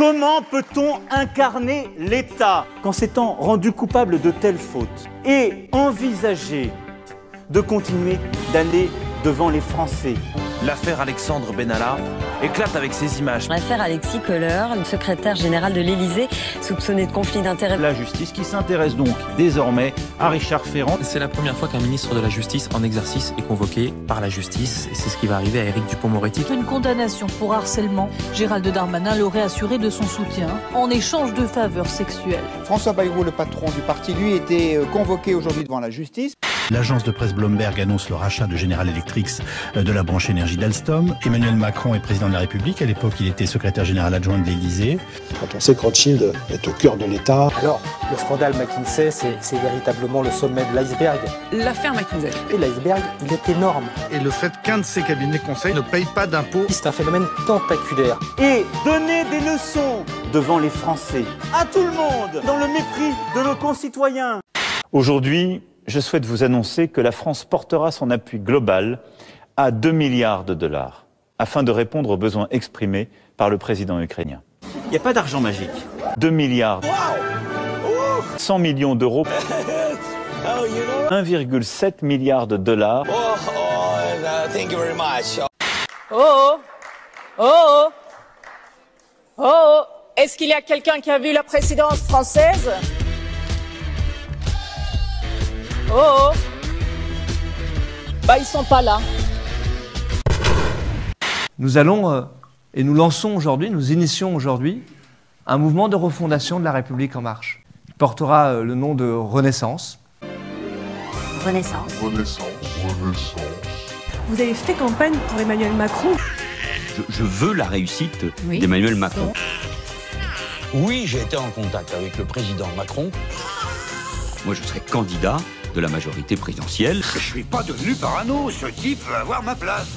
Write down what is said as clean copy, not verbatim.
Comment peut-on incarner l'État quand s'étant rendu coupable de telles fautes et envisager de continuer d'aller devant les Français? L'affaire Alexandre Benalla éclate avec ces images. L'affaire Alexis Kohler, le secrétaire général de l'Élysée, soupçonné de conflit d'intérêts. La justice qui s'intéresse donc désormais à Richard Ferrand. C'est la première fois qu'un ministre de la Justice en exercice est convoqué par la justice. Et c'est ce qui va arriver à Éric Dupond-Moretti. Une condamnation pour harcèlement. Gérald Darmanin l'aurait assuré de son soutien en échange de faveurs sexuelles. François Bayrou, le patron du parti, lui, était convoqué aujourd'hui devant la justice. L'agence de presse Bloomberg annonce le rachat de General Electric de la branche énergie d'Alstom. Emmanuel Macron est président de la République. À l'époque, il était secrétaire général adjoint de l'Élysée. Quand on sait que Rothschild est au cœur de l'État. Alors, le scandale McKinsey, c'est véritablement le sommet de l'iceberg. L'affaire McKinsey. Et l'iceberg, il est énorme. Et le fait qu'un de ces cabinets conseils ne paye pas d'impôts. C'est un phénomène tentaculaire. Et donner des leçons devant les Français, à tout le monde, dans le mépris de nos concitoyens. Aujourd'hui, je souhaite vous annoncer que la France portera son appui global à 2 milliards de dollars afin de répondre aux besoins exprimés par le président ukrainien. Il n'y a pas d'argent magique. 2 milliards, 100 millions d'euros, 1,7 milliard de dollars. Est-ce qu'il y a quelqu'un qui a vu la présidence française? Ils sont pas là. Nous allons et nous lançons aujourd'hui, nous initions aujourd'hui un mouvement de refondation de la République en marche. Il portera le nom de Renaissance. Renaissance. Vous avez fait campagne pour Emmanuel Macron. Je veux la réussite d'Emmanuel Macron. Oui, j'ai été en contact avec le président Macron. Moi, je serai candidat de la majorité présidentielle. Je suis pas devenu parano, ce type veut avoir ma place.